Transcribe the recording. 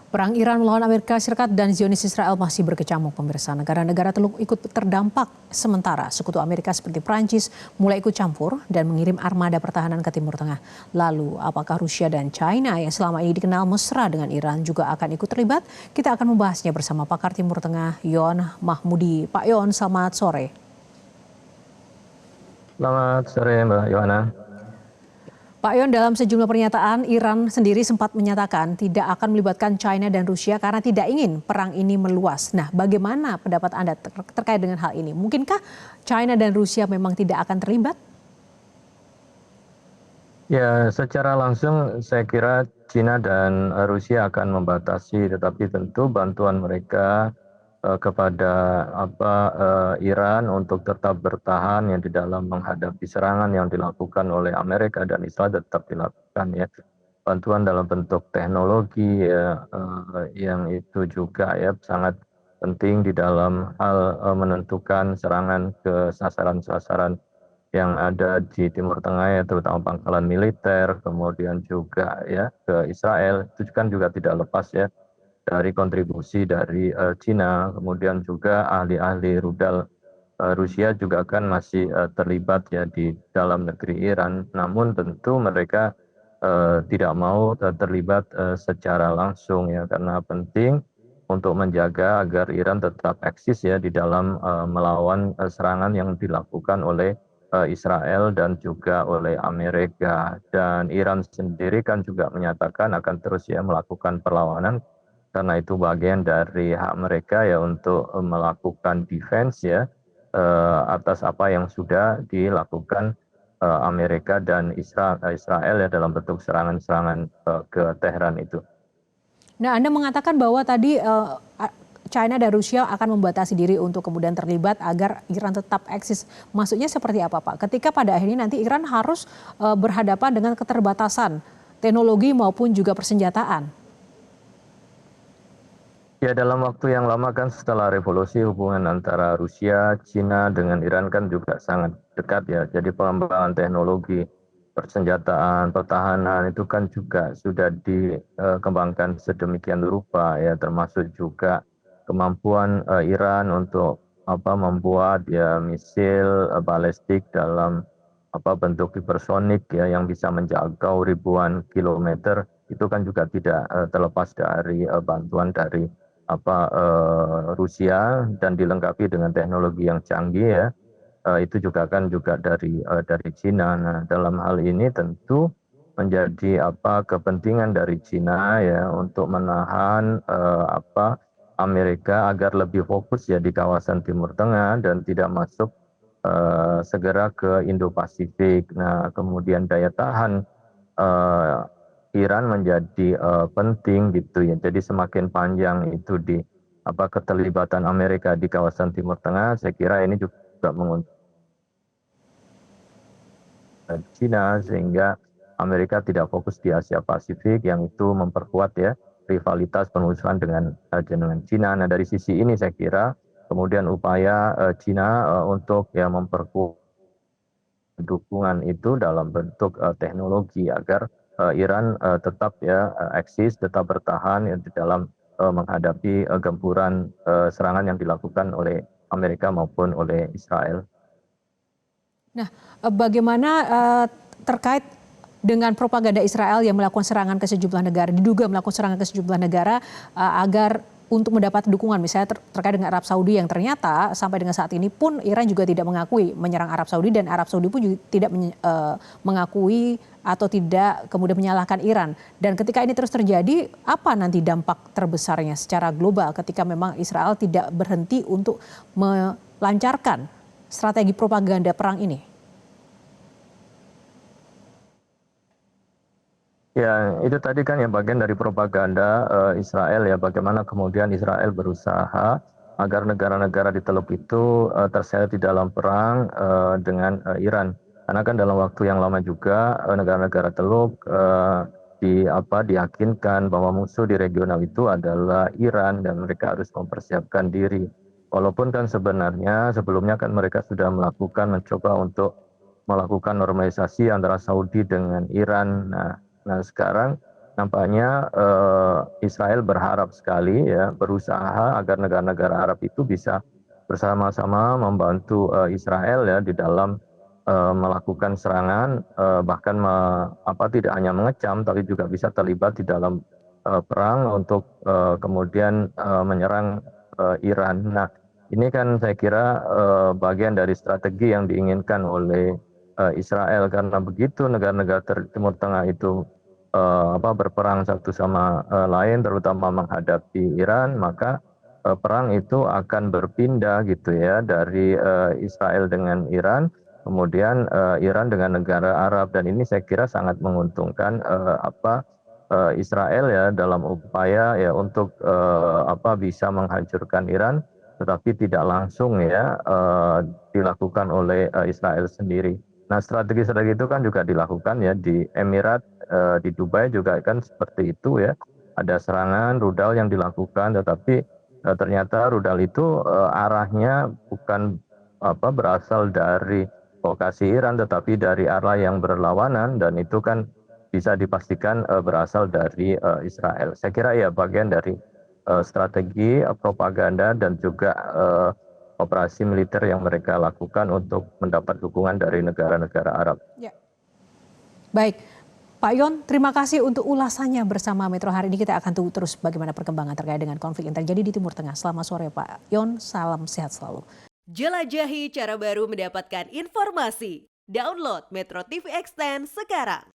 Perang Iran melawan Amerika Serikat dan Zionis Israel masih berkecamuk, pemirsa. Negara-negara Teluk ikut terdampak, sementara sekutu Amerika seperti Prancis mulai ikut campur dan mengirim armada pertahanan ke Timur Tengah. Lalu, apakah Rusia dan China yang selama ini dikenal mesra dengan Iran juga akan ikut terlibat? Kita akan membahasnya bersama pakar Timur Tengah Yon Mahmudi. Pak Yon, selamat sore. Selamat sore Mbak Yohana. Pak Yon, dalam sejumlah pernyataan, Iran sendiri sempat menyatakan tidak akan melibatkan China dan Rusia karena tidak ingin perang ini meluas. Nah, bagaimana pendapat Anda terkait dengan hal ini? Mungkinkah China dan Rusia memang tidak akan terlibat? Ya, secara langsung saya kira China dan Rusia akan membatasi, tetapi tentu bantuan mereka kepada Iran untuk tetap bertahan yang di dalam menghadapi serangan yang dilakukan oleh Amerika dan Israel tetap dilakukan ya. Bantuan dalam bentuk teknologi ya, yang itu juga ya sangat penting di dalam hal menentukan serangan ke sasaran-sasaran yang ada di Timur Tengah ya, terutama pangkalan militer, kemudian juga ya ke Israel, itu kan juga tidak lepas ya dari kontribusi dari China, kemudian juga ahli-ahli rudal Rusia juga kan masih terlibat ya di dalam negeri Iran. Namun tentu mereka tidak mau terlibat secara langsung ya, karena penting untuk menjaga agar Iran tetap eksis ya di dalam melawan serangan yang dilakukan oleh Israel dan juga oleh Amerika. Dan Iran sendiri kan juga menyatakan akan terus ya melakukan perlawanan karena itu bagian dari hak mereka ya untuk melakukan defense ya atas apa yang sudah dilakukan Amerika dan Israel ya dalam bentuk serangan-serangan ke Teheran itu. Nah, Anda mengatakan bahwa tadi China dan Rusia akan membatasi diri untuk kemudian terlibat agar Iran tetap eksis. Maksudnya seperti apa, Pak? Ketika pada akhirnya nanti Iran harus berhadapan dengan keterbatasan teknologi maupun juga persenjataan. Ya, dalam waktu yang lama kan setelah revolusi hubungan antara Rusia, China dengan Iran kan juga sangat dekat ya. Jadi pengembangan teknologi, persenjataan, pertahanan itu kan juga sudah dikembangkan sedemikian rupa ya, termasuk juga kemampuan Iran untuk membuat ya misil balistik dalam bentuk hipersonik ya yang bisa menjangkau ribuan kilometer, itu kan juga tidak terlepas dari bantuan dari Rusia dan dilengkapi dengan teknologi yang canggih ya. Itu juga kan juga dari Cina. Nah, dalam hal ini tentu menjadi kepentingan dari Cina ya untuk menahan Amerika agar lebih fokus ya di kawasan Timur Tengah dan tidak masuk segera ke Indo-Pasifik. Nah, kemudian daya tahan Iran menjadi penting gitu ya. Jadi semakin panjang itu di keterlibatan Amerika di kawasan Timur Tengah, saya kira ini juga menguntungkan China sehingga Amerika tidak fokus di Asia Pasifik yang itu memperkuat ya rivalitas permusuhan dengan China. Nah, dari sisi ini saya kira kemudian upaya China untuk ya memperkuat dukungan itu dalam bentuk teknologi agar Iran tetap ya eksis, tetap bertahan ya, di dalam menghadapi gempuran serangan yang dilakukan oleh Amerika maupun oleh Israel. Nah, bagaimana terkait dengan propaganda Israel yang melakukan serangan ke sejumlah negara, diduga melakukan serangan ke sejumlah negara agar untuk mendapat dukungan, misalnya terkait dengan Arab Saudi yang ternyata sampai dengan saat ini pun Iran juga tidak mengakui menyerang Arab Saudi dan Arab Saudi pun juga tidak mengakui atau tidak kemudian menyalahkan Iran. Dan ketika ini terus terjadi, apa nanti dampak terbesarnya secara global ketika memang Israel tidak berhenti untuk melancarkan strategi propaganda perang ini? Ya, itu tadi kan ya bagian dari propaganda Israel ya, bagaimana kemudian Israel berusaha agar negara-negara di Teluk itu terseret di dalam perang dengan Iran. Karena kan dalam waktu yang lama juga negara-negara Teluk diyakinkan bahwa musuh di regional itu adalah Iran dan mereka harus mempersiapkan diri. Walaupun kan sebenarnya sebelumnya kan mereka sudah mencoba untuk melakukan normalisasi antara Saudi dengan Iran. Nah, sekarang nampaknya Israel berharap sekali ya, berusaha agar negara-negara Arab itu bisa bersama-sama membantu Israel ya di dalam melakukan serangan, bahkan tidak hanya mengecam tapi juga bisa terlibat di dalam perang untuk kemudian menyerang Iran. Nah, ini kan saya kira bagian dari strategi yang diinginkan oleh Israel, karena begitu negara-negara Timur Tengah itu berperang satu sama lain, terutama menghadapi Iran, maka perang itu akan berpindah gitu ya, dari Israel dengan Iran, kemudian Iran dengan negara Arab, dan ini saya kira sangat menguntungkan Israel ya dalam upaya ya untuk bisa menghancurkan Iran, tetapi tidak langsung ya dilakukan oleh Israel sendiri. Nah, strategi-strategi itu kan juga dilakukan ya di Emirat, di Dubai juga kan seperti itu ya. Ada serangan rudal yang dilakukan, tetapi ternyata rudal itu arahnya bukan berasal dari lokasi Iran, tetapi dari arah yang berlawanan, dan itu kan bisa dipastikan berasal dari Israel. Saya kira ya bagian dari strategi propaganda dan juga operasi militer yang mereka lakukan untuk mendapat dukungan dari negara-negara Arab. Ya. Baik, Pak Yon, terima kasih untuk ulasannya bersama Metro hari ini. Kita akan tunggu terus bagaimana perkembangan terkait dengan konflik yang terjadi di Timur Tengah. Selamat sore Pak Yon, salam sehat selalu. Jelajahi cara baru mendapatkan informasi. Download Metro TV Extend sekarang.